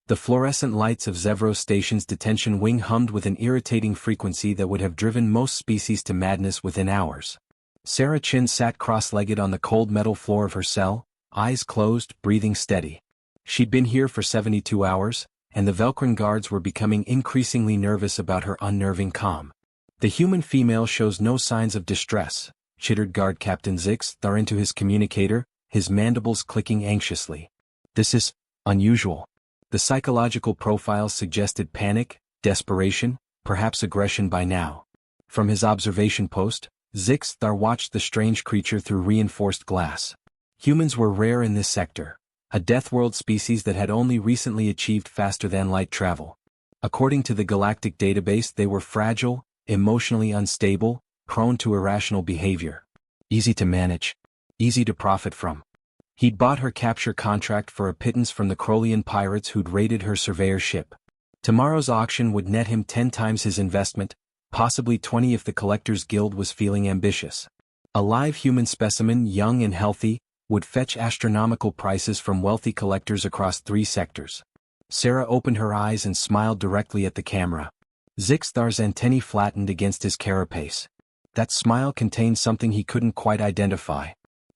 The fluorescent lights of Zevros Station's detention wing hummed with an irritating frequency that would have driven most species to madness within hours. Sarah Chin sat cross-legged on the cold metal floor of her cell, eyes closed, breathing steady. She'd been here for 72 hours, and the Velcrin guards were becoming increasingly nervous about her unnerving calm. "The human female shows no signs of distress," chittered Guard Captain Zix Thar into his communicator, his mandibles clicking anxiously. "This is unusual." The psychological profiles suggested panic, desperation, perhaps aggression by now. From his observation post, Zix Thar watched the strange creature through reinforced glass. Humans were rare in this sector, a Deathworld species that had only recently achieved faster-than-light travel. According to the galactic database, they were fragile, emotionally unstable, prone to irrational behavior. Easy to manage, easy to profit from. He'd bought her capture contract for a pittance from the Crolian pirates who'd raided her surveyor ship. Tomorrow's auction would net him 10 times his investment, possibly 20 if the Collectors Guild was feeling ambitious. A live human specimen, young and healthy, would fetch astronomical prices from wealthy collectors across 3 sectors. Sarah opened her eyes and smiled directly at the camera. Zix Thar's antennae flattened against his carapace. That smile contained something he couldn't quite identify.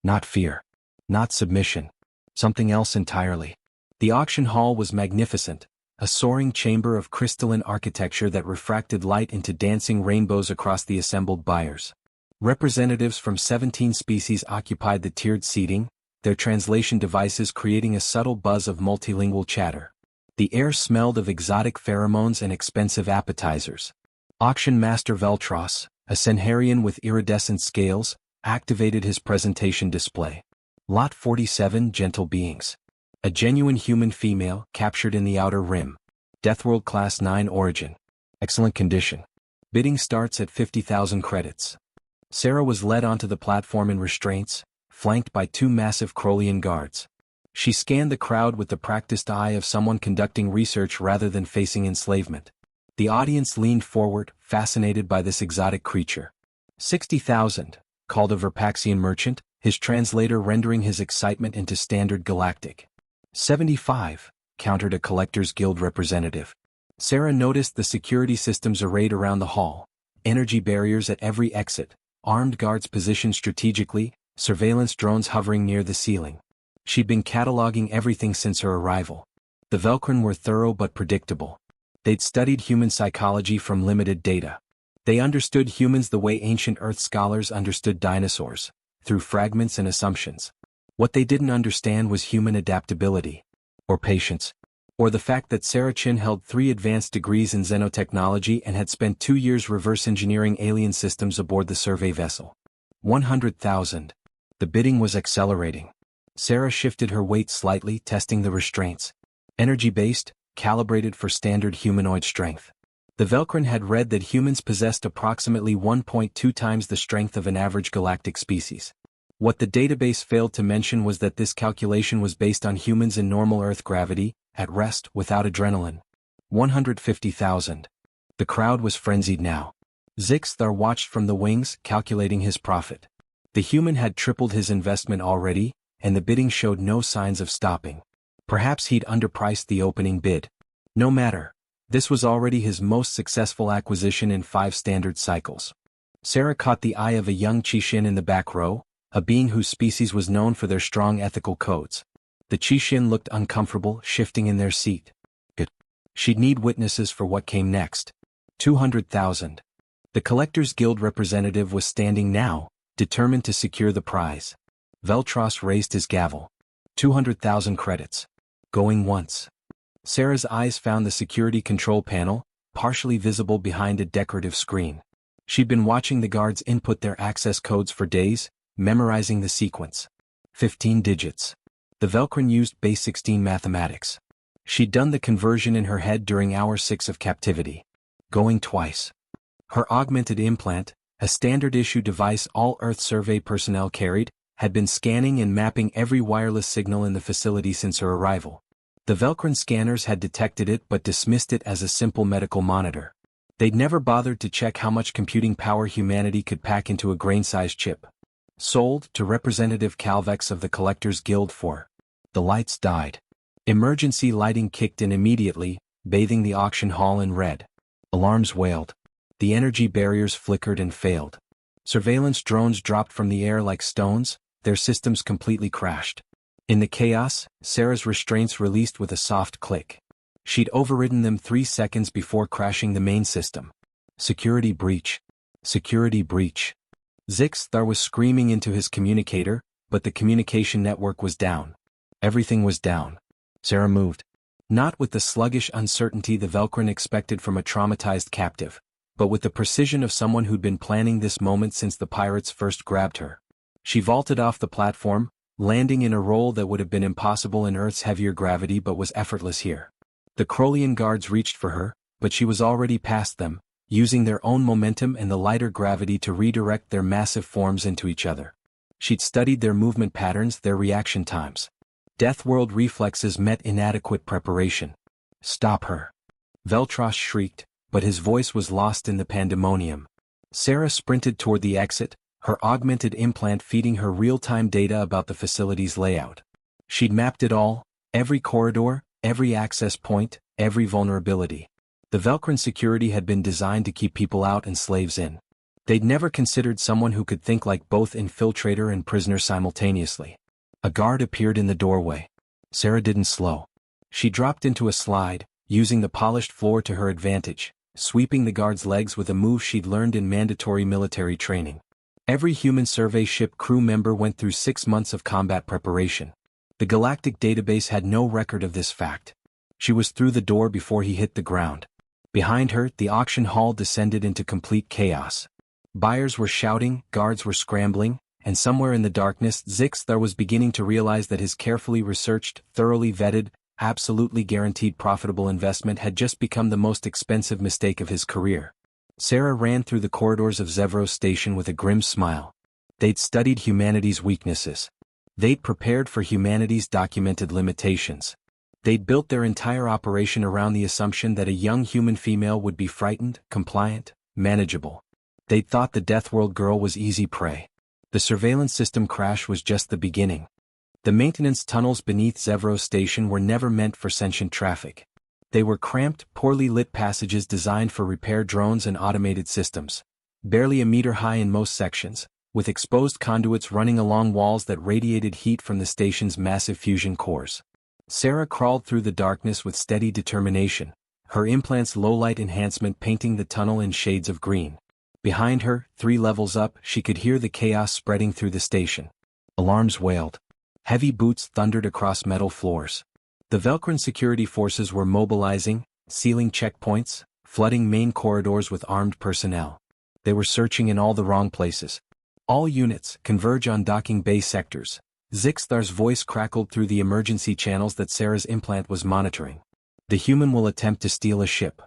Not fear. Not submission. Something else entirely. The auction hall was magnificent, a soaring chamber of crystalline architecture that refracted light into dancing rainbows across the assembled buyers. Representatives from 17 species occupied the tiered seating, their translation devices creating a subtle buzz of multilingual chatter. The air smelled of exotic pheromones and expensive appetizers. Auction Master Veltros, a Senharian with iridescent scales, activated his presentation display. Lot 47, gentle beings. A genuine human female, captured in the outer rim. Deathworld Class 9 origin. Excellent condition. Bidding starts at 50,000 credits. Sarah was led onto the platform in restraints, flanked by 2 massive Crolian guards. She scanned the crowd with the practiced eye of someone conducting research rather than facing enslavement. The audience leaned forward, fascinated by this exotic creature. 60,000, called a Verpaxian merchant, his translator rendering his excitement into standard galactic. 75, countered a Collectors Guild representative. Sarah noticed the security systems arrayed around the hall, energy barriers at every exit, armed guards positioned strategically, surveillance drones hovering near the ceiling. She'd been cataloging everything since her arrival. The Velcrin were thorough but predictable. They'd studied human psychology from limited data. They understood humans the way ancient Earth scholars understood dinosaurs, through fragments and assumptions. What they didn't understand was human adaptability, or patience, or the fact that Sarah Chin held 3 advanced degrees in xenotechnology and had spent 2 years reverse engineering alien systems aboard the survey vessel. 100,000. The bidding was accelerating. Sarah shifted her weight slightly, testing the restraints. Energy-based, calibrated for standard humanoid strength. The Velcrin had read that humans possessed approximately 1.2 times the strength of an average galactic species. What the database failed to mention was that this calculation was based on humans in normal Earth gravity, at rest, without adrenaline. 150,000. The crowd was frenzied now. Zix Thar watched from the wings, calculating his profit. The human had tripled his investment already, and the bidding showed no signs of stopping. Perhaps he'd underpriced the opening bid. No matter. This was already his most successful acquisition in 5 standard cycles. Sarah caught the eye of a young Chishin in the back row, a being whose species was known for their strong ethical codes. The Chishin looked uncomfortable, shifting in their seat. Good. She'd need witnesses for what came next. 200,000. The Collectors Guild representative was standing now, determined to secure the prize. Veltros raised his gavel. 200,000 credits. Going once. Sarah's eyes found the security control panel, partially visible behind a decorative screen. She'd been watching the guards input their access codes for days, memorizing the sequence. 15 digits. The Velcrin used base 16 mathematics. She'd done the conversion in her head during hour 6 of captivity. Going twice. Her augmented implant, a standard-issue device all Earth survey personnel carried, had been scanning and mapping every wireless signal in the facility since her arrival. The Velcrin scanners had detected it but dismissed it as a simple medical monitor. They'd never bothered to check how much computing power humanity could pack into a grain-sized chip. Sold to Representative Calvex of the Collectors Guild for. The lights died. Emergency lighting kicked in immediately, bathing the auction hall in red. Alarms wailed. The energy barriers flickered and failed. Surveillance drones dropped from the air like stones, their systems completely crashed. In the chaos, Sarah's restraints released with a soft click. She'd overridden them 3 seconds before crashing the main system. Security breach. Security breach. Zixthar was screaming into his communicator, but the communication network was down. Everything was down. Sarah moved. Not with the sluggish uncertainty the Velcrin expected from a traumatized captive, but with the precision of someone who'd been planning this moment since the pirates first grabbed her. She vaulted off the platform, landing in a roll that would have been impossible in Earth's heavier gravity but was effortless here. The Crolian guards reached for her, but she was already past them, using their own momentum and the lighter gravity to redirect their massive forms into each other. She'd studied their movement patterns, their reaction times. Deathworld reflexes met inadequate preparation. Stop her. Veltros shrieked, but his voice was lost in the pandemonium. Sarah sprinted toward the exit, her augmented implant feeding her real-time data about the facility's layout. She'd mapped it all, every corridor, every access point, every vulnerability. The Velcrin security had been designed to keep people out and slaves in. They'd never considered someone who could think like both infiltrator and prisoner simultaneously. A guard appeared in the doorway. Sarah didn't slow. She dropped into a slide, using the polished floor to her advantage, sweeping the guard's legs with a move she'd learned in mandatory military training. Every human survey ship crew member went through 6 months of combat preparation. The galactic database had no record of this fact. She was through the door before he hit the ground. Behind her, the auction hall descended into complete chaos. Buyers were shouting, guards were scrambling, and somewhere in the darkness, Zixthar was beginning to realize that his carefully researched, thoroughly vetted, absolutely guaranteed profitable investment had just become the most expensive mistake of his career. Sarah ran through the corridors of Zevros Station with a grim smile. They'd studied humanity's weaknesses. They'd prepared for humanity's documented limitations. They'd built their entire operation around the assumption that a young human female would be frightened, compliant, manageable. They'd thought the Deathworld girl was easy prey. The surveillance system crash was just the beginning. The maintenance tunnels beneath Zevros Station were never meant for sentient traffic. They were cramped, poorly lit passages designed for repair drones and automated systems. Barely a meter high in most sections, with exposed conduits running along walls that radiated heat from the station's massive fusion cores. Sarah crawled through the darkness with steady determination, her implant's low-light enhancement painting the tunnel in shades of green. Behind her, 3 levels up, she could hear the chaos spreading through the station. Alarms wailed. Heavy boots thundered across metal floors. The Velcrin security forces were mobilizing, sealing checkpoints, flooding main corridors with armed personnel. They were searching in all the wrong places. All units, converge on docking bay sectors. Zixthar's voice crackled through the emergency channels that Sarah's implant was monitoring. The human will attempt to steal a ship.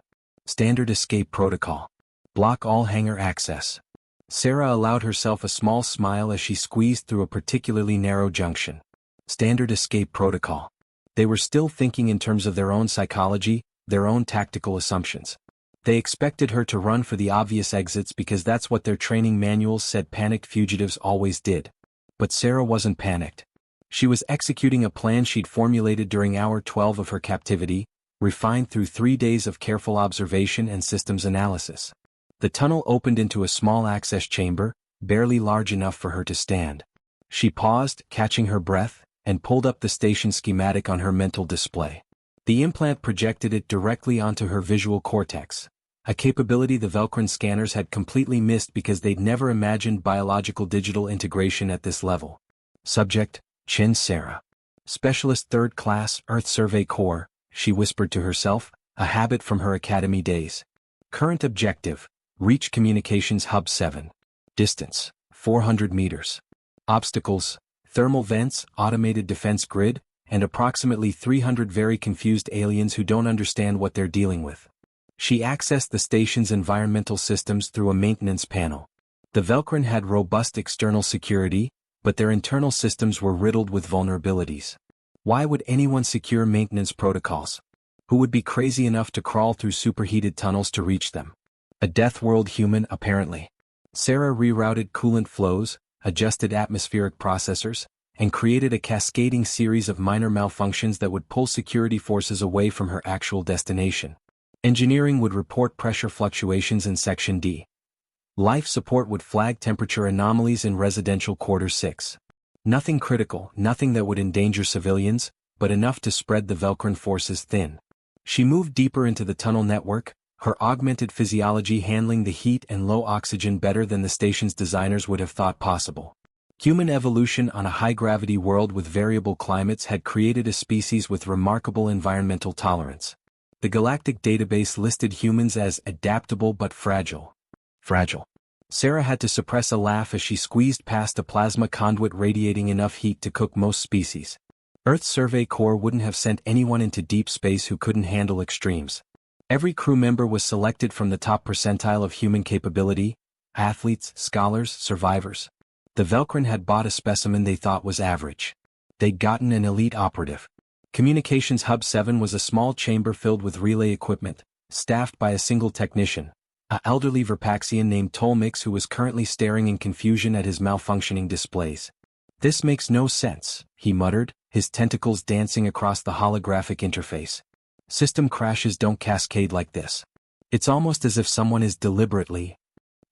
Standard escape protocol. Block all hangar access. Sarah allowed herself a small smile as she squeezed through a particularly narrow junction. Standard escape protocol. They were still thinking in terms of their own psychology, their own tactical assumptions. They expected her to run for the obvious exits because that's what their training manuals said panicked fugitives always did. But Sarah wasn't panicked. She was executing a plan she'd formulated during hour 12 of her captivity, refined through 3 days of careful observation and systems analysis. The tunnel opened into a small access chamber, barely large enough for her to stand. She paused, catching her breath, and pulled up the station schematic on her mental display. The implant projected it directly onto her visual cortex, a capability the Velcrin scanners had completely missed because they'd never imagined biological digital integration at this level. Subject, Chin Sarah. Specialist 3rd Class, Earth Survey Corps, she whispered to herself, a habit from her academy days. Current objective, reach Communications Hub 7. Distance, 400 meters. Obstacles, thermal vents, automated defense grid, and approximately 300 very confused aliens who don't understand what they're dealing with. She accessed the station's environmental systems through a maintenance panel. The Velcrin had robust external security, but their internal systems were riddled with vulnerabilities. Why would anyone secure maintenance protocols? Who would be crazy enough to crawl through superheated tunnels to reach them? A Deathworld human, apparently. Sarah rerouted coolant flows, adjusted atmospheric processors, and created a cascading series of minor malfunctions that would pull security forces away from her actual destination. Engineering would report pressure fluctuations in Section D. Life support would flag temperature anomalies in residential Quarter 6. Nothing critical, nothing that would endanger civilians, but enough to spread the Velcrin forces thin. She moved deeper into the tunnel network, her augmented physiology handling the heat and low oxygen better than the station's designers would have thought possible. Human evolution on a high-gravity world with variable climates had created a species with remarkable environmental tolerance. The galactic database listed humans as adaptable but fragile. Fragile. Sarah had to suppress a laugh as she squeezed past a plasma conduit radiating enough heat to cook most species. Earth's Survey Corps wouldn't have sent anyone into deep space who couldn't handle extremes. Every crew member was selected from the top percentile of human capability: athletes, scholars, survivors. The Velcrin had bought a specimen they thought was average. They'd gotten an elite operative. Communications Hub 7 was a small chamber filled with relay equipment, staffed by a single technician, an elderly Verpaxian named Tolmix who was currently staring in confusion at his malfunctioning displays. "This makes no sense," he muttered, his tentacles dancing across the holographic interface. "System crashes don't cascade like this. It's almost as if someone is deliberately."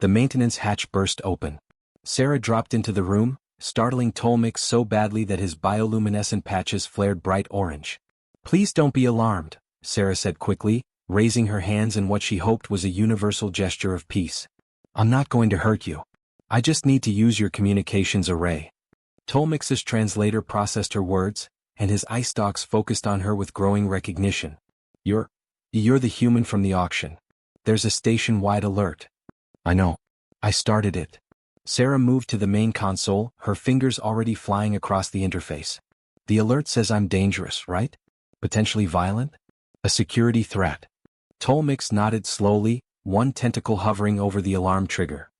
The maintenance hatch burst open. Sarah dropped into the room, startling Tolmix so badly that his bioluminescent patches flared bright orange. "Please don't be alarmed," Sarah said quickly, raising her hands in what she hoped was a universal gesture of peace. "I'm not going to hurt you. I just need to use your communications array." Tolmix's translator processed her words, and his eye stalks focused on her with growing recognition. You're the human from the auction. There's a station-wide alert." "I know. I started it." Sarah moved to the main console, her fingers already flying across the interface. "The alert says I'm dangerous, right? Potentially violent? A security threat." Tolmix nodded slowly, one tentacle hovering over the alarm trigger.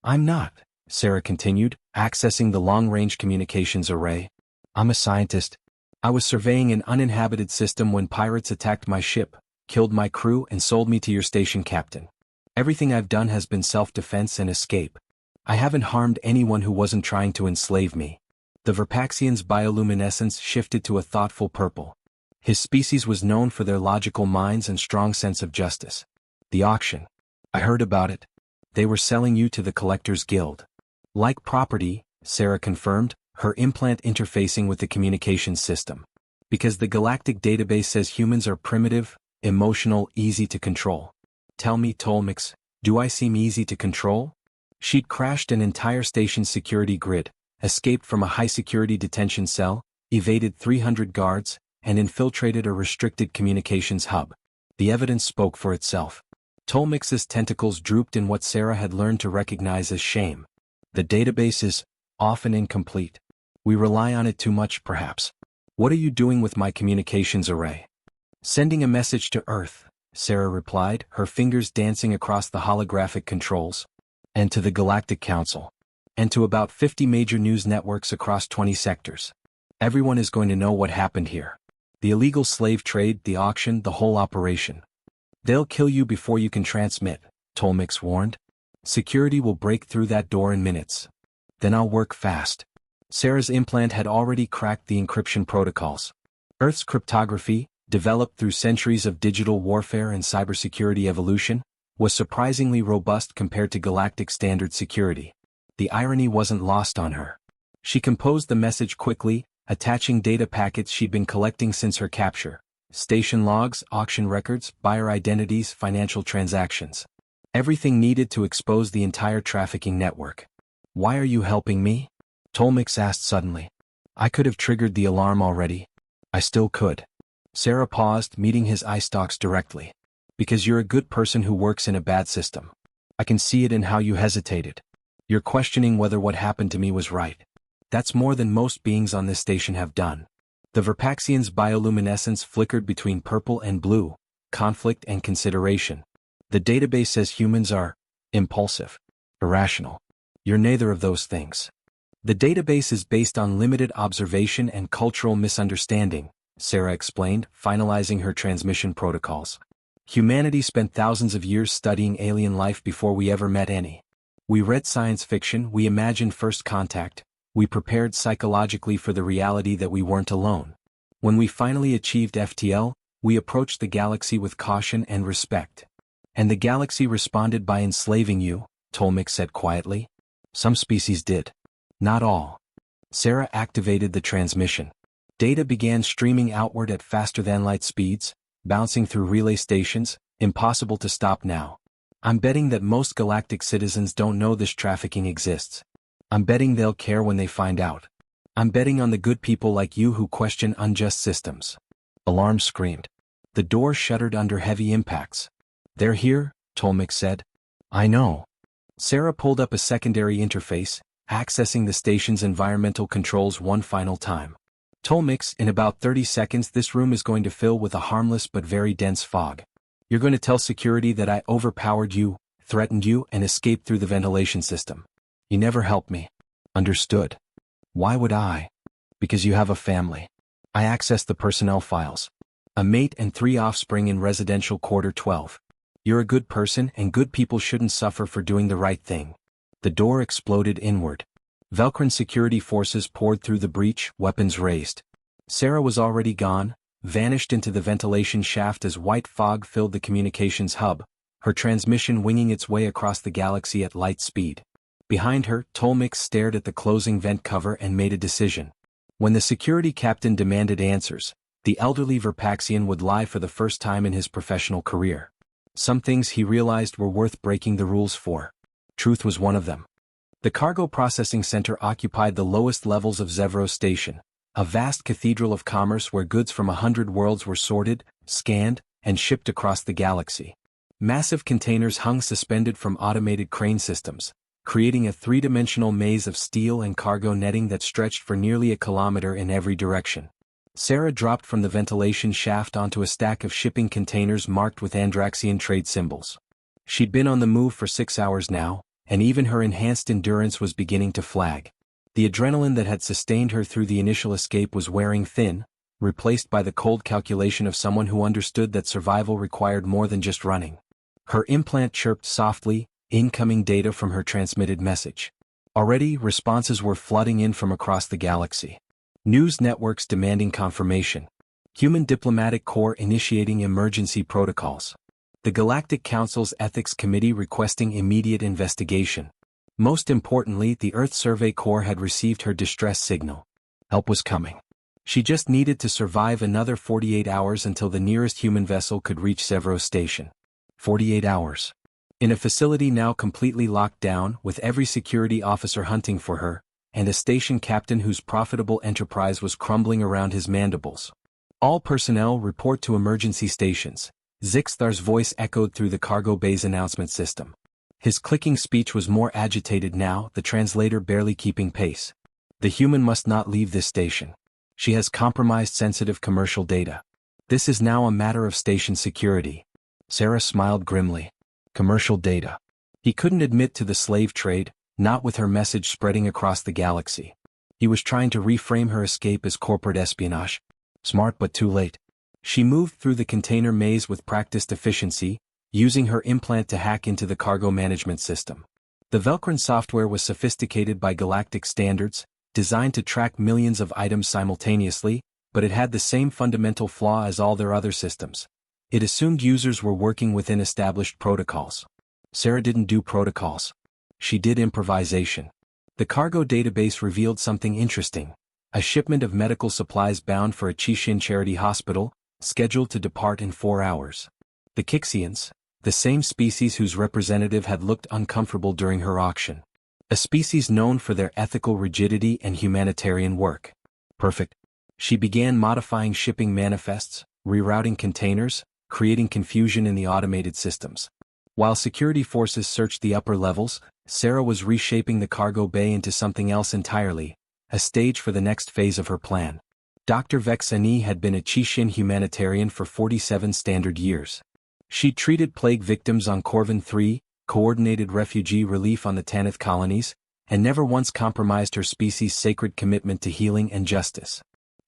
"I'm not," Sarah continued, accessing the long-range communications array. "I'm a scientist. I was surveying an uninhabited system when pirates attacked my ship, killed my crew and sold me to your station captain. Everything I've done has been self-defense and escape. I haven't harmed anyone who wasn't trying to enslave me." The Verpaxian's bioluminescence shifted to a thoughtful purple. His species was known for their logical minds and strong sense of justice. "The auction. I heard about it. They were selling you to the Collectors Guild." "Like property," Sarah confirmed, her implant interfacing with the communications system. "Because the galactic database says humans are primitive, emotional, easy to control." "Tell me, Tolmix, do I seem easy to control?" She'd crashed an entire station's security grid, escaped from a high-security detention cell, evaded 300 guards, and infiltrated a restricted communications hub. The evidence spoke for itself. Tolmix's tentacles drooped in what Sarah had learned to recognize as shame. "The database is often incomplete. We rely on it too much, perhaps. What are you doing with my communications array?" "Sending a message to Earth," Sarah replied, her fingers dancing across the holographic controls. "And to the Galactic Council. And to about 50 major news networks across 20 sectors. Everyone is going to know what happened here. The illegal slave trade, the auction, the whole operation. They'll kill you before you can transmit," Tolmix warned. "Security will break through that door in minutes. Then I'll work fast." Sarah's implant had already cracked the encryption protocols. Earth's cryptography, developed through centuries of digital warfare and cybersecurity evolution, was surprisingly robust compared to galactic standard security. The irony wasn't lost on her. She composed the message quickly, attaching data packets she'd been collecting since her capture: station logs, auction records, buyer identities, financial transactions. Everything needed to expose the entire trafficking network. "Why are you helping me?" Tolmix asked suddenly. "I could have triggered the alarm already." "I still could." Sarah paused, meeting his eye stalks directly. "Because you're a good person who works in a bad system. I can see it in how you hesitated. You're questioning whether what happened to me was right. That's more than most beings on this station have done." The Verpaxian's bioluminescence flickered between purple and blue, conflict and consideration. "The database says humans are impulsive, irrational. You're neither of those things. The database is based on limited observation and cultural misunderstanding," Sarah explained, finalizing her transmission protocols. "Humanity spent thousands of years studying alien life before we ever met any. We read science fiction, we imagined first contact, We prepared psychologically for the reality that we weren't alone. When we finally achieved FTL, we approached the galaxy with caution and respect. And the galaxy responded by enslaving you, Tolmec said quietly. Some species did. Not all. Sarah activated the transmission. Data began streaming outward at faster-than-light speeds, bouncing through relay stations, impossible to stop now. I'm betting that most galactic citizens don't know this trafficking exists. I'm betting they'll care when they find out. I'm betting on the good people like you who question unjust systems. Alarm screamed. The door shuddered under heavy impacts. They're here, Tolmec said. I know. Sarah pulled up a secondary interface, accessing the station's environmental controls one final time. Tolmec, in about 30 seconds this room is going to fill with a harmless but very dense fog. You're going to tell security that I overpowered you, threatened you, and escaped through the ventilation system. You never helped me. Understood. Why would I? Because you have a family. I accessed the personnel files. A mate and 3 offspring in residential quarter 12. You're a good person and good people shouldn't suffer for doing the right thing. The door exploded inward. Velcrin security forces poured through the breach, weapons raised. Sarah was already gone, vanished into the ventilation shaft as white fog filled the communications hub, her transmission winging its way across the galaxy at light speed. Behind her, Tolmec stared at the closing vent cover and made a decision. When the security captain demanded answers, the elderly Verpaxian would lie for the first time in his professional career. Some things he realized were worth breaking the rules for. Truth was one of them. The cargo processing center occupied the lowest levels of Zevros Station, a vast cathedral of commerce where goods from 100 worlds were sorted, scanned, and shipped across the galaxy. Massive containers hung suspended from automated crane systems, creating a three-dimensional maze of steel and cargo netting that stretched for nearly a kilometer in every direction. Sarah dropped from the ventilation shaft onto a stack of shipping containers marked with Andraxian trade symbols. She'd been on the move for 6 hours now, and even her enhanced endurance was beginning to flag. The adrenaline that had sustained her through the initial escape was wearing thin, replaced by the cold calculation of someone who understood that survival required more than just running. Her implant chirped softly, incoming data from her transmitted message. Already, responses were flooding in from across the galaxy. News networks demanding confirmation. Human Diplomatic Corps initiating emergency protocols. The Galactic Council's Ethics Committee requesting immediate investigation. Most importantly, the Earth Survey Corps had received her distress signal. Help was coming. She just needed to survive another 48 hours until the nearest human vessel could reach Zevros Station. 48 hours. In a facility now completely locked down, with every security officer hunting for her, and a station captain whose profitable enterprise was crumbling around his mandibles. All personnel report to emergency stations. Zixthar's voice echoed through the cargo bay's announcement system. His clicking speech was more agitated now, the translator barely keeping pace. The human must not leave this station. She has compromised sensitive commercial data. This is now a matter of station security. Sarah smiled grimly. Commercial data. He couldn't admit to the slave trade, not with her message spreading across the galaxy. He was trying to reframe her escape as corporate espionage. Smart but too late. She moved through the container maze with practiced efficiency, using her implant to hack into the cargo management system. The Velcrin software was sophisticated by galactic standards, designed to track millions of items simultaneously, but it had the same fundamental flaw as all their other systems. It assumed users were working within established protocols. Sarah didn't do protocols. She did improvisation. The cargo database revealed something interesting. A shipment of medical supplies bound for a Chishin charity hospital, scheduled to depart in 4 hours. The Kixians, the same species whose representative had looked uncomfortable during her auction. A species known for their ethical rigidity and humanitarian work. Perfect. She began modifying shipping manifests, rerouting containers, creating confusion in the automated systems. While security forces searched the upper levels, Sarah was reshaping the cargo bay into something else entirely, a stage for the next phase of her plan. Dr. Vexani had been a Chishin humanitarian for 47 standard years. She treated plague victims on Corvin 3, coordinated refugee relief on the Tanith colonies, and never once compromised her species' sacred commitment to healing and justice.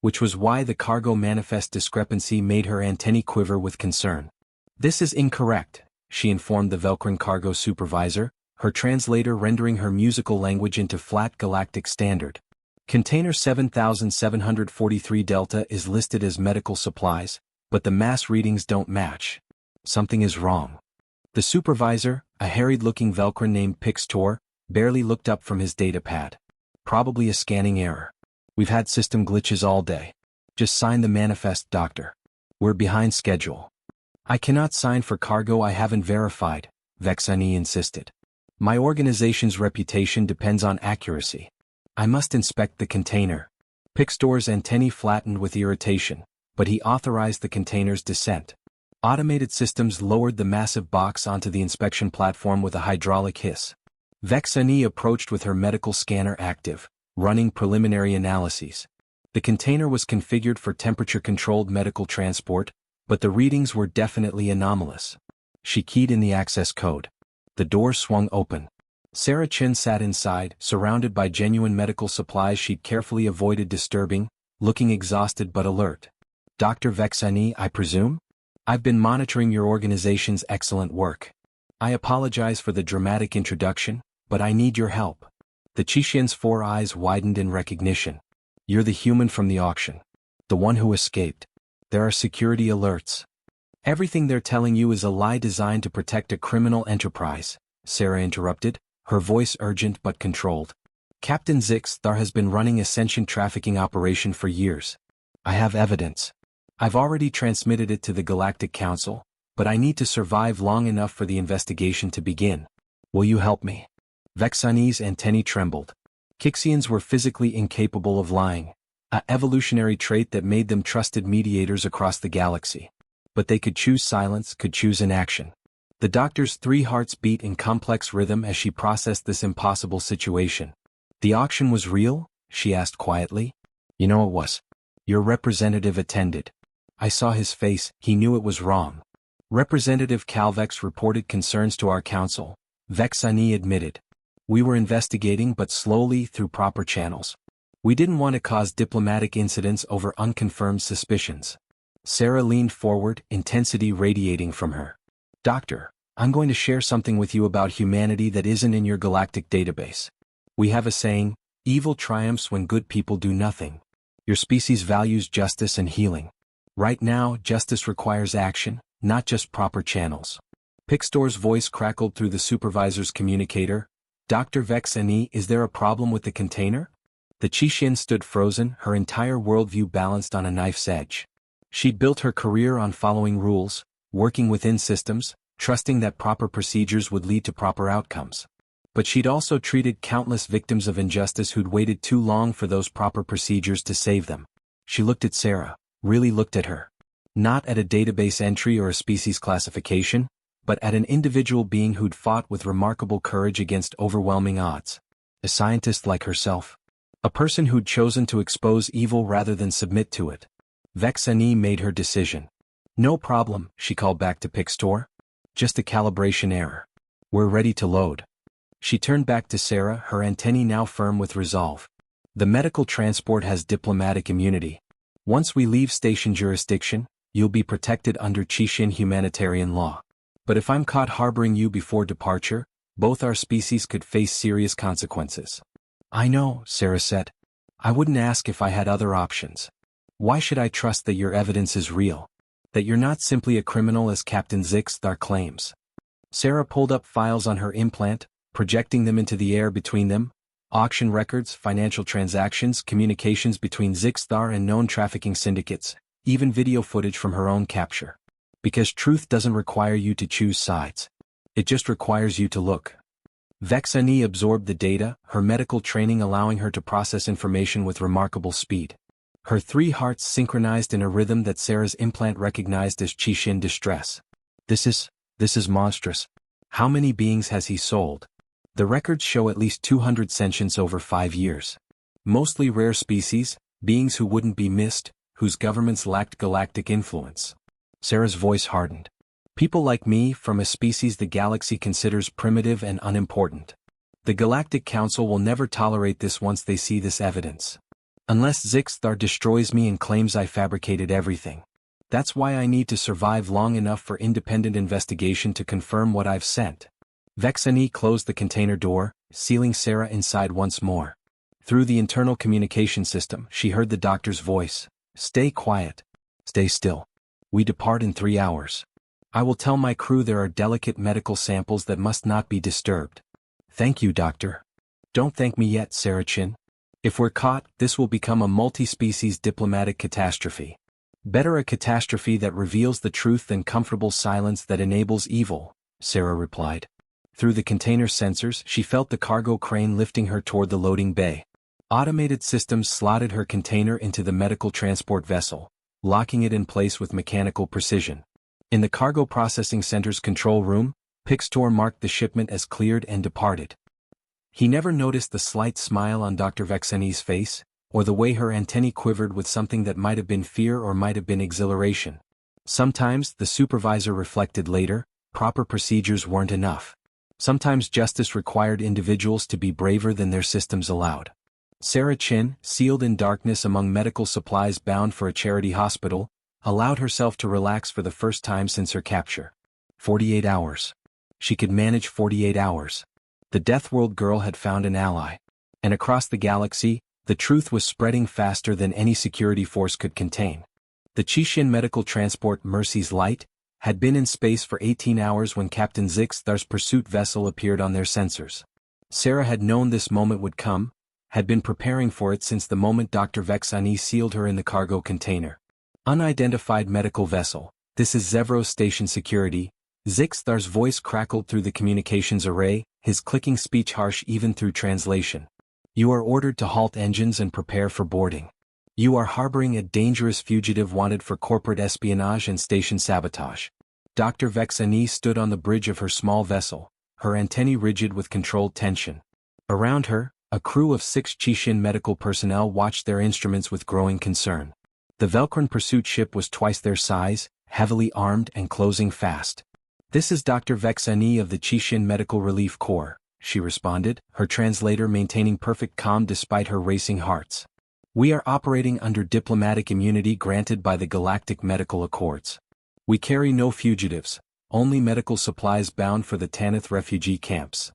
Which was why the cargo manifest discrepancy made her antennae quiver with concern. This is incorrect, she informed the Velcrin cargo supervisor, her translator rendering her musical language into flat galactic standard. Container 7743 Delta is listed as medical supplies, but the mass readings don't match. Something is wrong. The supervisor, a harried-looking Velcro named Pixtor, barely looked up from his datapad. Probably a scanning error. We've had system glitches all day. Just sign the manifest, doctor. We're behind schedule. I cannot sign for cargo I haven't verified, Vexani insisted. My organization's reputation depends on accuracy. I must inspect the container. Pixtor's antennae flattened with irritation, but he authorized the container's descent. Automated systems lowered the massive box onto the inspection platform with a hydraulic hiss. Vexani approached with her medical scanner active, running preliminary analyses. The container was configured for temperature-controlled medical transport, but the readings were definitely anomalous. She keyed in the access code. The door swung open. Sarah Chin sat inside, surrounded by genuine medical supplies she'd carefully avoided disturbing, looking exhausted but alert. Dr. Vexani, I presume? I've been monitoring your organization's excellent work. I apologize for the dramatic introduction, but I need your help. The Qixin's 4 eyes widened in recognition. You're the human from the auction. The one who escaped. There are security alerts. Everything they're telling you is a lie designed to protect a criminal enterprise, Sarah interrupted, her voice urgent but controlled. Captain Zixthar has been running a sentient trafficking operation for years. I have evidence. I've already transmitted it to the Galactic Council, but I need to survive long enough for the investigation to begin. Will you help me? Vexani's antennae trembled. Qixians were physically incapable of lying, an evolutionary trait that made them trusted mediators across the galaxy. But they could choose silence, could choose inaction. The doctor's 3 hearts beat in complex rhythm as she processed this impossible situation. The auction was real? She asked quietly. You know it was. Your representative attended. I saw his face, he knew it was wrong. Representative Calvex reported concerns to our council, Vexani admitted. We were investigating but slowly through proper channels. We didn't want to cause diplomatic incidents over unconfirmed suspicions. Sarah leaned forward, intensity radiating from her. Doctor, I'm going to share something with you about humanity that isn't in your galactic database. We have a saying, evil triumphs when good people do nothing. Your species values justice and healing. Right now, justice requires action, not just proper channels. Pixtor's voice crackled through the supervisor's communicator. Dr. Vexani, is there a problem with the container? The Qixin stood frozen, her entire worldview balanced on a knife's edge. She'd built her career on following rules, working within systems, trusting that proper procedures would lead to proper outcomes. But she'd also treated countless victims of injustice who'd waited too long for those proper procedures to save them. She looked at Sarah, really looked at her. Not at a database entry or a species classification, but at an individual being who'd fought with remarkable courage against overwhelming odds. A scientist like herself. A person who'd chosen to expose evil rather than submit to it. Vexani made her decision. No problem, she called back to Pixtor. Just a calibration error. We're ready to load. She turned back to Sarah, her antennae now firm with resolve. The medical transport has diplomatic immunity. Once we leave station jurisdiction, you'll be protected under Qixin humanitarian law. But if I'm caught harboring you before departure, both our species could face serious consequences. I know, Sarah said. I wouldn't ask if I had other options. Why should I trust that your evidence is real? That you're not simply a criminal as Captain Zixthar claims? Sarah pulled up files on her implant, projecting them into the air between them. Auction records, financial transactions, communications between Zixthar and known trafficking syndicates, even video footage from her own capture. Because truth doesn't require you to choose sides. It just requires you to look. Vexani absorbed the data, her medical training allowing her to process information with remarkable speed. Her 3 hearts synchronized in a rhythm that Sarah's implant recognized as Qixin distress. This is monstrous. How many beings has he sold? The records show at least 200 sentients over 5 years. Mostly rare species, beings who wouldn't be missed, whose governments lacked galactic influence. Sarah's voice hardened. People like me, from a species the galaxy considers primitive and unimportant. The Galactic Council will never tolerate this once they see this evidence. Unless Zixthar destroys me and claims I fabricated everything. That's why I need to survive long enough for independent investigation to confirm what I've sent. Vexani closed the container door, sealing Sarah inside once more. Through the internal communication system, she heard the doctor's voice. "Stay quiet. Stay still. We depart in 3 hours. I will tell my crew there are delicate medical samples that must not be disturbed." "Thank you, doctor." "Don't thank me yet, Sarachin. If we're caught, this will become a multi-species diplomatic catastrophe. Better a catastrophe that reveals the truth than comfortable silence that enables evil," Sarah replied. Through the container sensors, she felt the cargo crane lifting her toward the loading bay. Automated systems slotted her container into the medical transport vessel, locking it in place with mechanical precision. In the cargo processing center's control room, Pixtor marked the shipment as cleared and departed. He never noticed the slight smile on Dr. Vexani's face, or the way her antennae quivered with something that might have been fear or might have been exhilaration. Sometimes, the supervisor reflected later, proper procedures weren't enough. Sometimes justice required individuals to be braver than their systems allowed. Sarah Chin, sealed in darkness among medical supplies bound for a charity hospital, allowed herself to relax for the first time since her capture. 48 hours. She could manage 48 hours. The Deathworld girl had found an ally. And across the galaxy, the truth was spreading faster than any security force could contain. The Chishin medical transport Mercy's Light had been in space for 18 hours when Captain Zixthar's pursuit vessel appeared on their sensors. Sarah had known this moment would come, had been preparing for it since the moment Dr. Vexani sealed her in the cargo container. "Unidentified medical vessel, this is Zevros Station Security." Zixthar's voice crackled through the communications array, his clicking speech harsh even through translation. "You are ordered to halt engines and prepare for boarding. You are harboring a dangerous fugitive wanted for corporate espionage and station sabotage." Dr. Vexani stood on the bridge of her small vessel, her antennae rigid with controlled tension. Around her, a crew of 6 Chishin medical personnel watched their instruments with growing concern. The Velcron pursuit ship was twice their size, heavily armed and closing fast. "This is Dr. Vexani of the Chishin Medical Relief Corps," she responded, her translator maintaining perfect calm despite her racing hearts. "We are operating under diplomatic immunity granted by the Galactic Medical Accords. We carry no fugitives, only medical supplies bound for the Tanith refugee camps."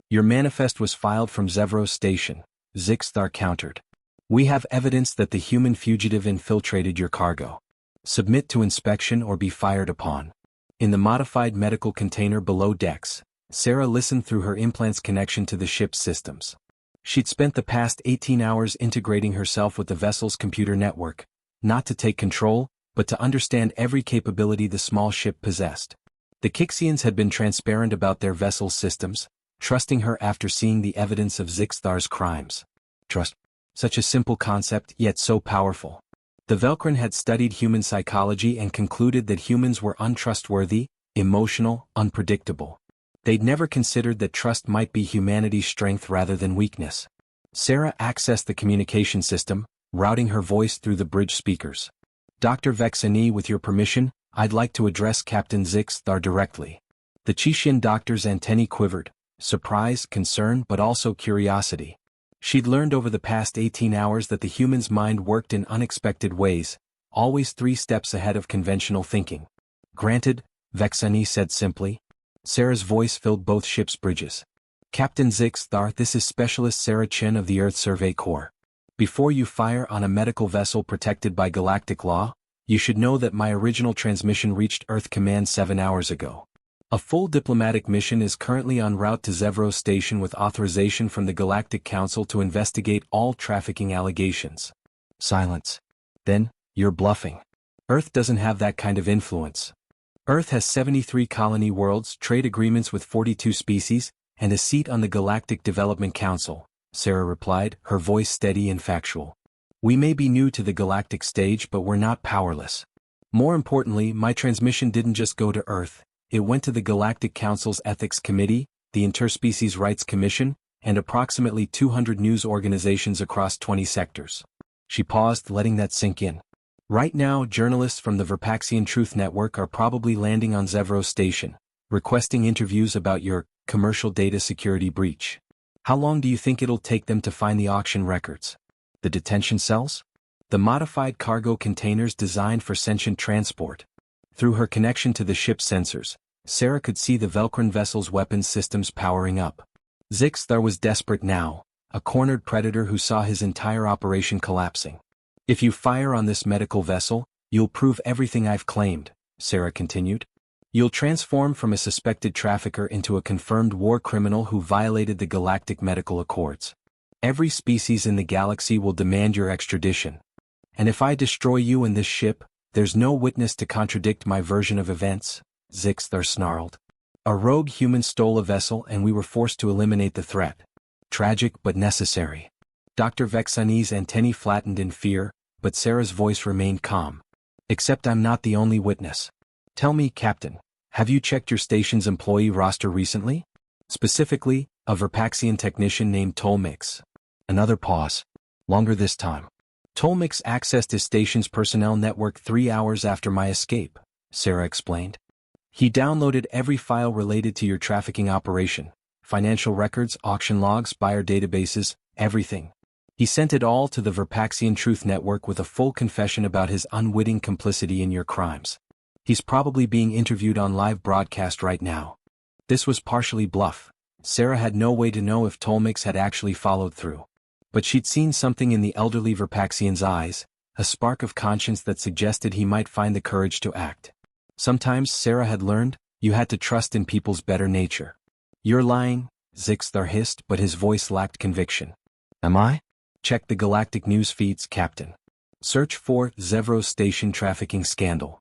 "Your manifest was filed from Zevros Station," Zixthar countered. "We have evidence that the human fugitive infiltrated your cargo. Submit to inspection or be fired upon." In the modified medical container below decks, Sarah listened through her implant's connection to the ship's systems. She'd spent the past 18 hours integrating herself with the vessel's computer network, not to take control, but to understand every capability the small ship possessed. The Kixians had been transparent about their vessel's systems, trusting her after seeing the evidence of Zixthar's crimes. Trust. Such a simple concept, yet so powerful. The Velcron had studied human psychology and concluded that humans were untrustworthy, emotional, unpredictable. They'd never considered that trust might be humanity's strength rather than weakness. Sarah accessed the communication system, routing her voice through the bridge speakers. "Dr. Vexani, with your permission, I'd like to address Captain Zixthar directly." The Chishin doctor's antennae quivered, surprise, concern, but also curiosity. She'd learned over the past 18 hours that the human's mind worked in unexpected ways, always 3 steps ahead of conventional thinking. "Granted," Vexani said simply. Sarah's voice filled both ships' bridges. "Captain Zixthar, this is Specialist Sarah Chen of the Earth Survey Corps. Before you fire on a medical vessel protected by galactic law, you should know that my original transmission reached Earth Command 7 hours ago. A full diplomatic mission is currently en route to Zevros Station with authorization from the Galactic Council to investigate all trafficking allegations." Silence. "Then, you're bluffing. Earth doesn't have that kind of influence. Earth has 73 colony worlds, trade agreements with 42 species, and a seat on the Galactic Development Council," Sarah replied, her voice steady and factual. "We may be new to the galactic stage, but we're not powerless. More importantly, my transmission didn't just go to Earth. It went to the Galactic Council's Ethics Committee, the Interspecies Rights Commission, and approximately 200 news organizations across 20 sectors." She paused, letting that sink in. "Right now, journalists from the Verpaxian Truth Network are probably landing on Zevros Station, requesting interviews about your commercial data security breach. How long do you think it'll take them to find the auction records? The detention cells? The modified cargo containers designed for sentient transport?" Through her connection to the ship's sensors, Sarah could see the Velcron vessel's weapons systems powering up. Zixthar was desperate now, a cornered predator who saw his entire operation collapsing. If you fire on this medical vessel, you'll prove everything I've claimed, Sarah continued. You'll transform from a suspected trafficker into a confirmed war criminal who violated the Galactic Medical Accords. Every species in the galaxy will demand your extradition. And if I destroy you and this ship, there's no witness to contradict my version of events, Zixthar snarled. A rogue human stole a vessel and we were forced to eliminate the threat. Tragic but necessary. Dr. Vexani's antennae flattened in fear, but Sarah's voice remained calm. Except I'm not the only witness. Tell me, Captain, have you checked your station's employee roster recently? Specifically, a Verpaxian technician named Tolmix. Another pause. Longer this time. Tolmix accessed his station's personnel network 3 hours after my escape, Sarah explained. He downloaded every file related to your trafficking operation. Financial records, auction logs, buyer databases, everything. He sent it all to the Verpaxian Truth Network with a full confession about his unwitting complicity in your crimes. He's probably being interviewed on live broadcast right now. This was partially bluff. Sarah had no way to know if Tolmix had actually followed through. But she'd seen something in the elderly Verpaxian's eyes, a spark of conscience that suggested he might find the courage to act. Sometimes, Sarah had learned, you had to trust in people's better nature. You're lying, Zixthar hissed, but his voice lacked conviction. Am I? Check the galactic news feeds, Captain. Search for Zevro Station trafficking scandal.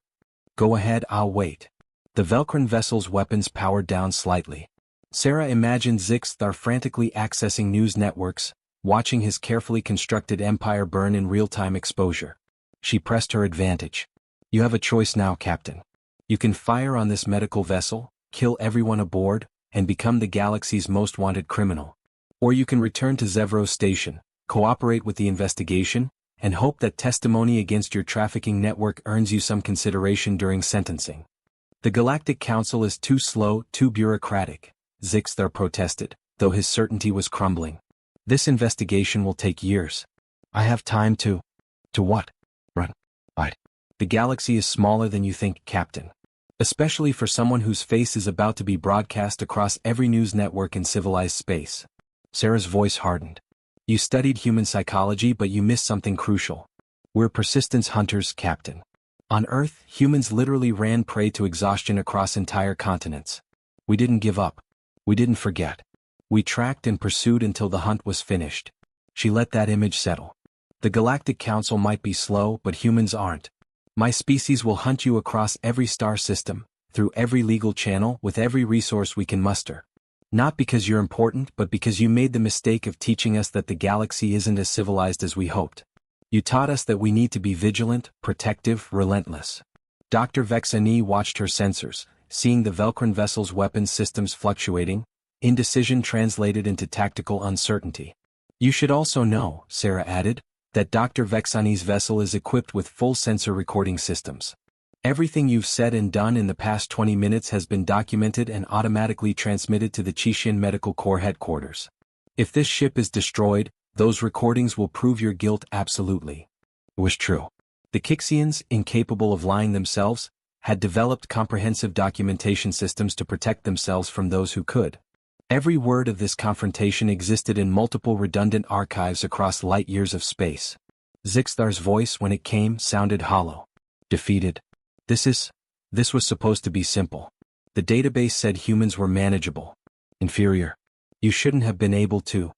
Go ahead, I'll wait. The Velcron vessel's weapons powered down slightly. Sarah imagined Zixthar frantically accessing news networks, watching his carefully constructed empire burn in real-time exposure. She pressed her advantage. You have a choice now, Captain. You can fire on this medical vessel, kill everyone aboard, and become the galaxy's most wanted criminal. Or you can return to Zevro Station, cooperate with the investigation, and hope that testimony against your trafficking network earns you some consideration during sentencing. The Galactic Council is too slow, too bureaucratic, Zixthar protested, though his certainty was crumbling. This investigation will take years. I have time to... To what? Run. Hide. The galaxy is smaller than you think, Captain. Especially for someone whose face is about to be broadcast across every news network in civilized space. Sarah's voice hardened. You studied human psychology, but you missed something crucial. We're persistence hunters, Captain. On Earth, humans literally ran prey to exhaustion across entire continents. We didn't give up. We didn't forget. We tracked and pursued until the hunt was finished. She let that image settle. The Galactic Council might be slow, but humans aren't. My species will hunt you across every star system, through every legal channel, with every resource we can muster. Not because you're important, but because you made the mistake of teaching us that the galaxy isn't as civilized as we hoped. You taught us that we need to be vigilant, protective, relentless. Dr. Vexani watched her sensors, seeing the Velcron vessel's weapons systems fluctuating, indecision translated into tactical uncertainty. You should also know, Sarah added, that Dr. Vexani's vessel is equipped with full sensor recording systems. Everything you've said and done in the past 20 minutes has been documented and automatically transmitted to the Chishian Medical Corps headquarters. If this ship is destroyed, those recordings will prove your guilt absolutely. It was true. The Kixians, incapable of lying themselves, had developed comprehensive documentation systems to protect themselves from those who could. Every word of this confrontation existed in multiple redundant archives across light years of space. Zixthar's voice, when it came, sounded hollow. Defeated. This was supposed to be simple. The database said humans were manageable. Inferior. You shouldn't have been able to.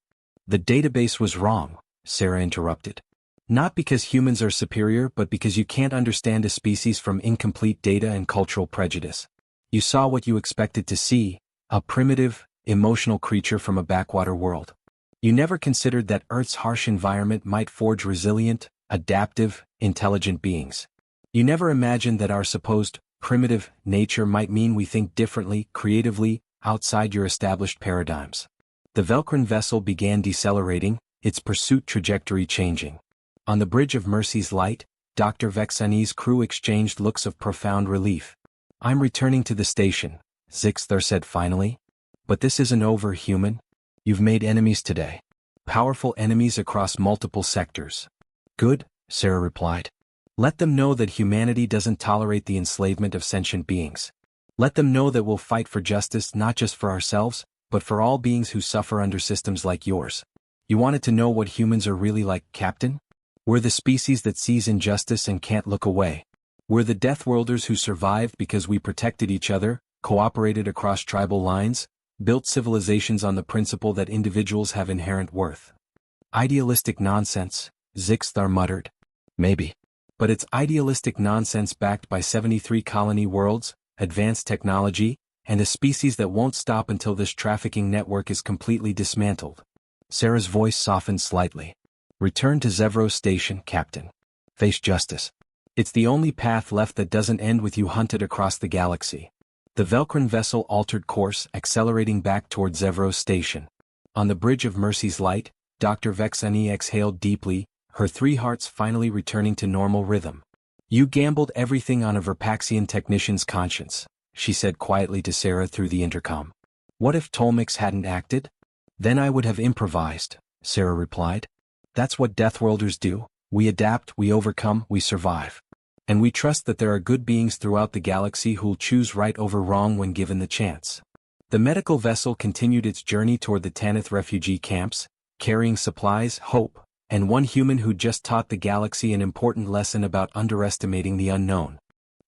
The database was wrong, Sarah interrupted. Not because humans are superior, but because you can't understand a species from incomplete data and cultural prejudice. You saw what you expected to see, a primitive, emotional creature from a backwater world. You never considered that Earth's harsh environment might forge resilient, adaptive, intelligent beings. You never imagined that our supposed primitive nature might mean we think differently, creatively, outside your established paradigms. The Velcron vessel began decelerating, its pursuit trajectory changing. On the bridge of Mercy's Light, Dr. Vexani's crew exchanged looks of profound relief. I'm returning to the station, Zixthar said finally. But this isn't over, human. You've made enemies today. Powerful enemies across multiple sectors. Good, Sarah replied. Let them know that humanity doesn't tolerate the enslavement of sentient beings. Let them know that we'll fight for justice not just for ourselves, but for all beings who suffer under systems like yours. You wanted to know what humans are really like, Captain? We're the species that sees injustice and can't look away. We're the Deathworlders who survived because we protected each other, cooperated across tribal lines, built civilizations on the principle that individuals have inherent worth. Idealistic nonsense, Zixthar muttered. Maybe. But it's idealistic nonsense backed by 73 colony worlds, advanced technology, and a species that won't stop until this trafficking network is completely dismantled. Sarah's voice softened slightly. Return to Zevros Station, Captain. Face justice. It's the only path left that doesn't end with you hunted across the galaxy. The Velcrin vessel altered course, accelerating back toward Zevros Station. On the bridge of Mercy's Light, Dr. Vexani exhaled deeply, her 3 hearts finally returning to normal rhythm. You gambled everything on a Verpaxian technician's conscience, she said quietly to Sarah through the intercom. What if Tolmix hadn't acted? Then I would have improvised, Sarah replied. That's what Deathworlders do. We adapt, we overcome, we survive. And we trust that there are good beings throughout the galaxy who'll choose right over wrong when given the chance. The medical vessel continued its journey toward the Tanith refugee camps, carrying supplies, hope, and one human who just taught the galaxy an important lesson about underestimating the unknown.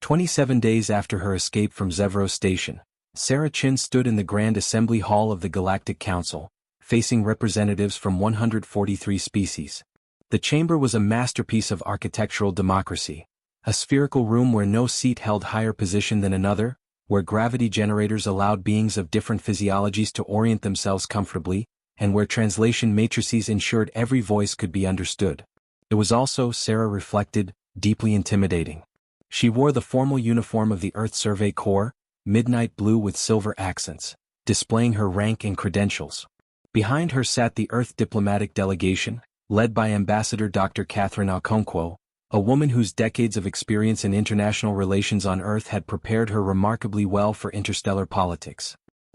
27 days after her escape from Zevros Station, Sarah Chin stood in the Grand Assembly Hall of the Galactic Council, facing representatives from 143 species. The chamber was a masterpiece of architectural democracy, a spherical room where no seat held higher position than another, where gravity generators allowed beings of different physiologies to orient themselves comfortably, and where translation matrices ensured every voice could be understood. It was also, Sarah reflected, deeply intimidating. She wore the formal uniform of the Earth Survey Corps, midnight blue with silver accents, displaying her rank and credentials. Behind her sat the Earth diplomatic delegation, led by Ambassador Dr. Catherine Okonkwo, a woman whose decades of experience in international relations on Earth had prepared her remarkably well for interstellar politics.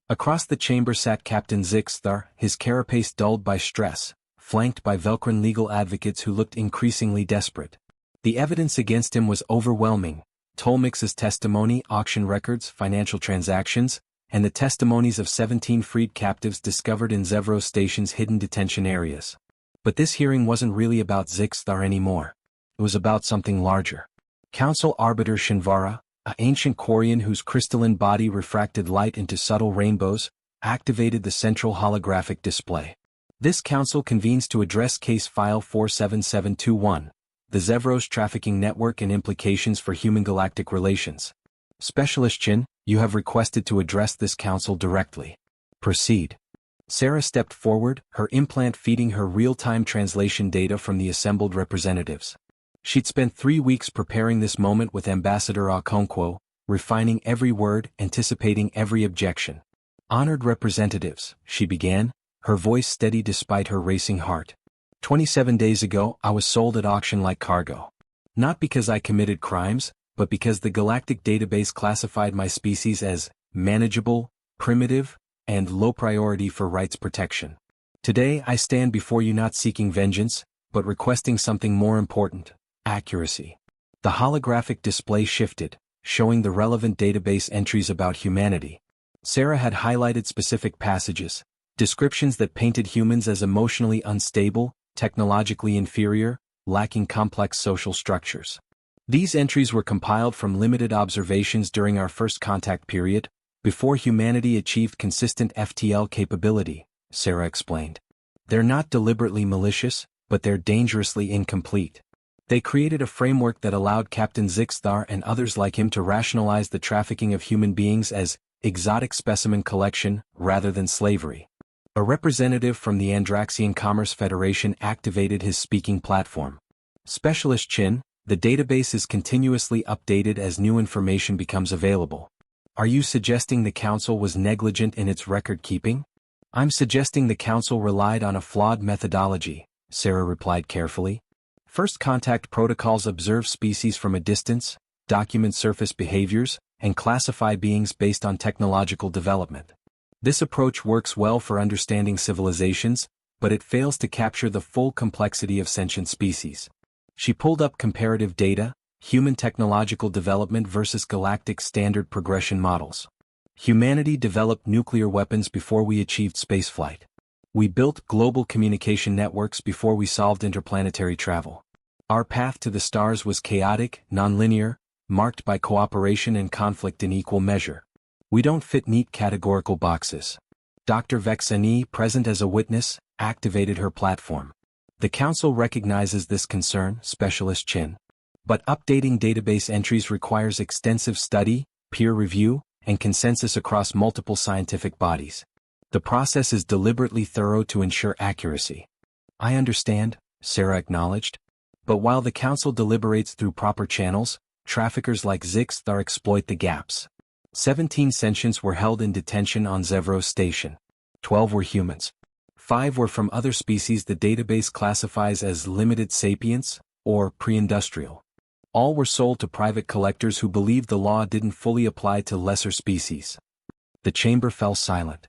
Across the chamber sat Captain Zixthar, his carapace dulled by stress, flanked by Velcrin legal advocates who looked increasingly desperate. The evidence against him was overwhelming: Tolmix's testimony, auction records, financial transactions, and the testimonies of 17 freed captives discovered in Zevros Station's hidden detention areas. But this hearing wasn't really about Zixthar anymore. It was about something larger. Council Arbiter Shinvara, an ancient Quarian whose crystalline body refracted light into subtle rainbows, activated the central holographic display. This council convenes to address Case File 47721, the Zevros Trafficking Network and Implications for Human Galactic Relations. Specialist Chin, you have requested to address this council directly. Proceed. Sarah stepped forward, her implant feeding her real-time translation data from the assembled representatives. She'd spent 3 weeks preparing this moment with Ambassador Okonkwo, refining every word, anticipating every objection. Honored representatives, she began, her voice steady despite her racing heart. 27 days ago, I was sold at auction like cargo. Not because I committed crimes, but because the galactic database classified my species as manageable, primitive, and low priority for rights protection. Today I stand before you not seeking vengeance, but requesting something more important: accuracy. The holographic display shifted, showing the relevant database entries about humanity. Sarah had highlighted specific passages, descriptions that painted humans as emotionally unstable, technologically inferior, lacking complex social structures. These entries were compiled from limited observations during our first contact period, before humanity achieved consistent FTL capability, Sarah explained. They're not deliberately malicious, but they're dangerously incomplete. They created a framework that allowed Captain Zixthar and others like him to rationalize the trafficking of human beings as exotic specimen collection rather than slavery. A representative from the Andraxian Commerce Federation activated his speaking platform. Specialist Chin, the database is continuously updated as new information becomes available. Are you suggesting the Council was negligent in its record-keeping? I'm suggesting the Council relied on a flawed methodology, Sarah replied carefully. First contact protocols observe species from a distance, document surface behaviors, and classify beings based on technological development. This approach works well for understanding civilizations, but it fails to capture the full complexity of sentient species. She pulled up comparative data, human technological development versus galactic standard progression models. Humanity developed nuclear weapons before we achieved spaceflight. We built global communication networks before we solved interplanetary travel. Our path to the stars was chaotic, nonlinear, marked by cooperation and conflict in equal measure. We don't fit neat categorical boxes. Dr. Vexani, present as a witness, activated her platform. The Council recognizes this concern, Specialist Chin. But updating database entries requires extensive study, peer review, and consensus across multiple scientific bodies. The process is deliberately thorough to ensure accuracy. I understand, Sarah acknowledged. But while the Council deliberates through proper channels, traffickers like Zixthar exploit the gaps. 17 sentients were held in detention on Zevro Station. 12 were humans. 5 were from other species the database classifies as limited sapience, or pre-industrial. All were sold to private collectors who believed the law didn't fully apply to lesser species. The chamber fell silent.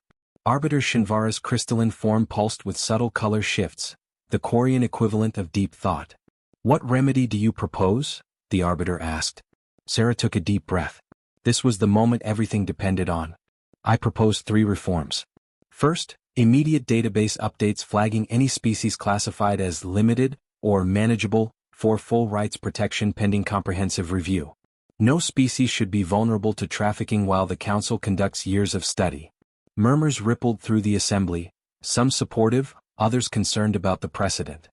Arbiter Shinvara's crystalline form pulsed with subtle color shifts, the Quarian equivalent of deep thought. "What remedy do you propose?" the Arbiter asked. Sarah took a deep breath. This was the moment everything depended on. I proposed 3 reforms. First, immediate database updates flagging any species classified as limited or manageable for full rights protection pending comprehensive review. No species should be vulnerable to trafficking while the Council conducts years of study. Murmurs rippled through the assembly, some supportive, others concerned about the precedent.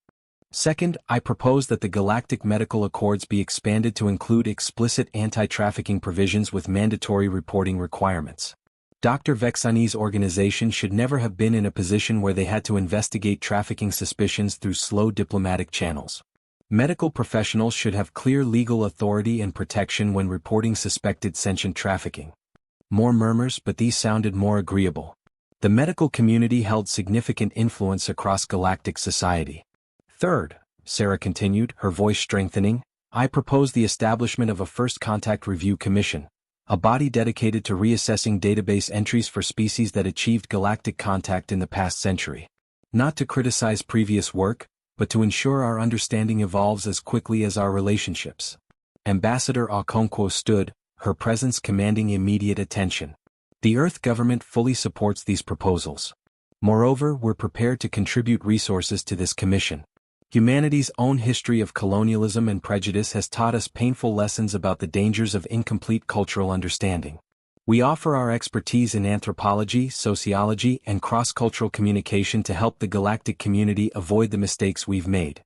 Second, I propose that the Galactic Medical Accords be expanded to include explicit anti-trafficking provisions with mandatory reporting requirements. Dr. Vexani's organization should never have been in a position where they had to investigate trafficking suspicions through slow diplomatic channels. Medical professionals should have clear legal authority and protection when reporting suspected sentient trafficking. More murmurs, but these sounded more agreeable. The medical community held significant influence across galactic society. Third, Sarah continued, her voice strengthening, I propose the establishment of a First Contact Review Commission, a body dedicated to reassessing database entries for species that achieved galactic contact in the past century. Not to criticize previous work, but to ensure our understanding evolves as quickly as our relationships. Ambassador Okonkwo stood, her presence commanding immediate attention. The Earth government fully supports these proposals. Moreover, we're prepared to contribute resources to this commission. Humanity's own history of colonialism and prejudice has taught us painful lessons about the dangers of incomplete cultural understanding. We offer our expertise in anthropology, sociology, and cross-cultural communication to help the galactic community avoid the mistakes we've made.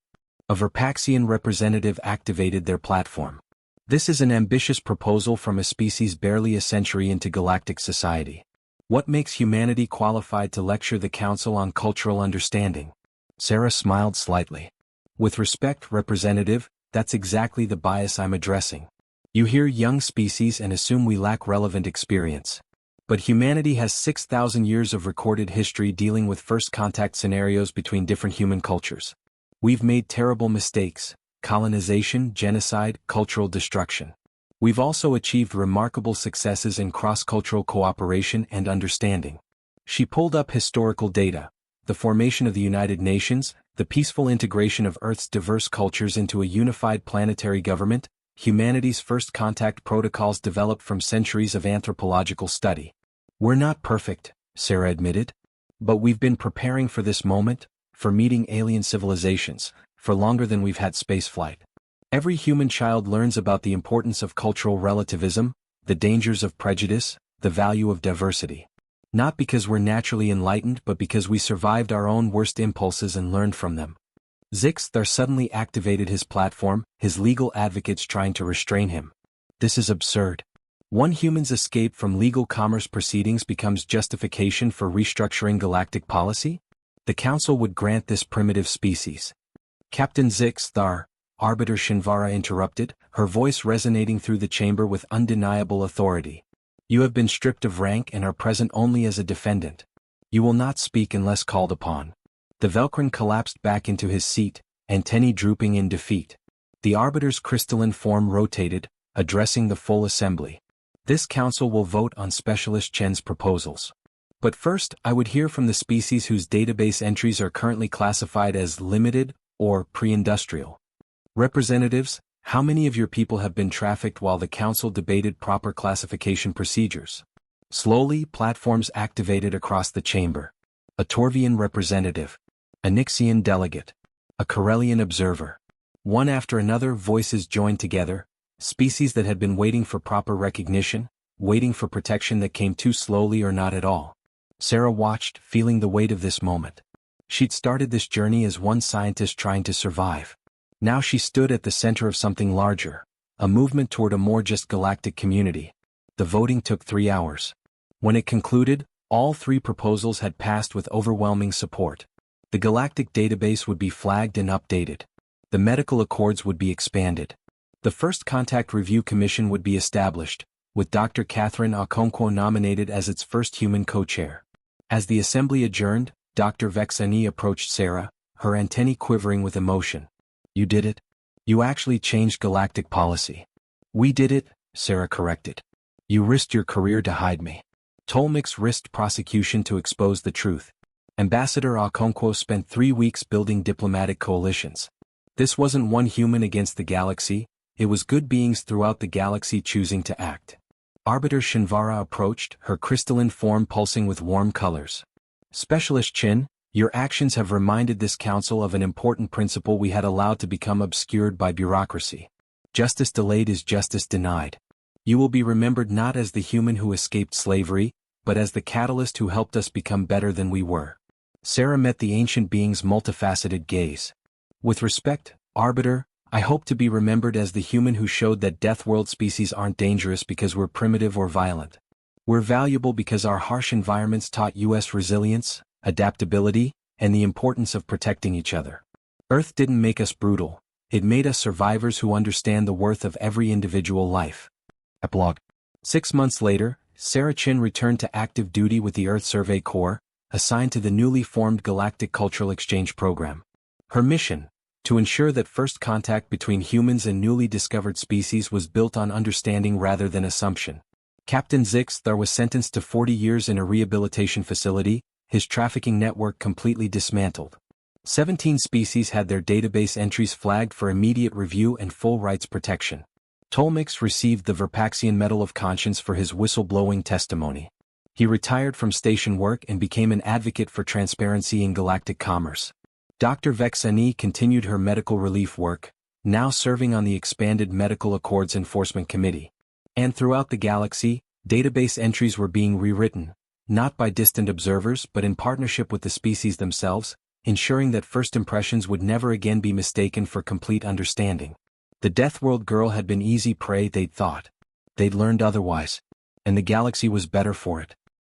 A Verpaxian representative activated their platform. This is an ambitious proposal from a species barely a century into galactic society. What makes humanity qualified to lecture the Council on cultural understanding? Sarah smiled slightly. With respect, Representative, that's exactly the bias I'm addressing. You hear young species and assume we lack relevant experience. But humanity has 6,000 years of recorded history dealing with first contact scenarios between different human cultures. We've made terrible mistakes: colonization, genocide, cultural destruction. We've also achieved remarkable successes in cross-cultural cooperation and understanding. She pulled up historical data: the formation of the United Nations, the peaceful integration of Earth's diverse cultures into a unified planetary government, humanity's first contact protocols developed from centuries of anthropological study. We're not perfect, Sarah admitted. But we've been preparing for this moment, for meeting alien civilizations, for longer than we've had spaceflight. Every human child learns about the importance of cultural relativism, the dangers of prejudice, the value of diversity. Not because we're naturally enlightened, but because we survived our own worst impulses and learned from them. Zixthar suddenly activated his platform, his legal advocates trying to restrain him. This is absurd. One human's escape from legal commerce proceedings becomes justification for restructuring galactic policy? The Council would grant this primitive species. Captain Zixthar, Arbiter Shinvara interrupted, her voice resonating through the chamber with undeniable authority. You have been stripped of rank and are present only as a defendant. You will not speak unless called upon. The Velcrin collapsed back into his seat, antennae drooping in defeat. The Arbiter's crystalline form rotated, addressing the full assembly. This council will vote on Specialist Chen's proposals. But first, I would hear from the species whose database entries are currently classified as limited or pre-industrial. Representatives, how many of your people have been trafficked while the council debated proper classification procedures? Slowly, platforms activated across the chamber. a Torvian representative, a Nixian delegate, a Corellian observer. One after another, voices joined together, species that had been waiting for proper recognition, waiting for protection that came too slowly or not at all. Sarah watched, feeling the weight of this moment. She'd started this journey as one scientist trying to survive. Now she stood at the center of something larger, a movement toward a more just galactic community. The voting took 3 hours. When it concluded, all 3 proposals had passed with overwhelming support. The galactic database would be flagged and updated. The medical accords would be expanded. The First Contact Review Commission would be established, with Dr. Catherine Okonkwo nominated as its first human co-chair. As the assembly adjourned, Dr. Vexani approached Sarah, her antennae quivering with emotion. "You did it. You actually changed galactic policy." "We did it," Sarah corrected. "You risked your career to hide me." Tolmix risked prosecution to expose the truth. Ambassador Okonkwo spent 3 weeks building diplomatic coalitions. This wasn't one human against the galaxy, it was good beings throughout the galaxy choosing to act. Arbiter Shinvara approached, her crystalline form pulsing with warm colors. "Specialist Chin, your actions have reminded this council of an important principle we had allowed to become obscured by bureaucracy. Justice delayed is justice denied. You will be remembered not as the human who escaped slavery, but as the catalyst who helped us become better than we were." Sarah met the ancient being's multifaceted gaze. "With respect, Arbiter, I hope to be remembered as the human who showed that Deathworld species aren't dangerous because we're primitive or violent. We're valuable because our harsh environments taught us resilience, adaptability, and the importance of protecting each other. Earth didn't make us brutal, it made us survivors who understand the worth of every individual life." Epilogue. 6 months later, Sarah Chin returned to active duty with the Earth Survey Corps, assigned to the newly formed Galactic Cultural Exchange Program. Her mission, to ensure that first contact between humans and newly discovered species was built on understanding rather than assumption. Captain Zixthar was sentenced to 40 years in a rehabilitation facility, his trafficking network completely dismantled. 17 species had their database entries flagged for immediate review and full rights protection. Tolmix received the Verpaxian Medal of Conscience for his whistleblowing testimony. He retired from station work and became an advocate for transparency in galactic commerce. Dr. Vexani continued her medical relief work, now serving on the expanded Medical Accords Enforcement Committee. And throughout the galaxy, database entries were being rewritten, not by distant observers but in partnership with the species themselves, ensuring that first impressions would never again be mistaken for complete understanding. The Deathworld girl had been easy prey, they'd thought. They'd learned otherwise. And the galaxy was better for it.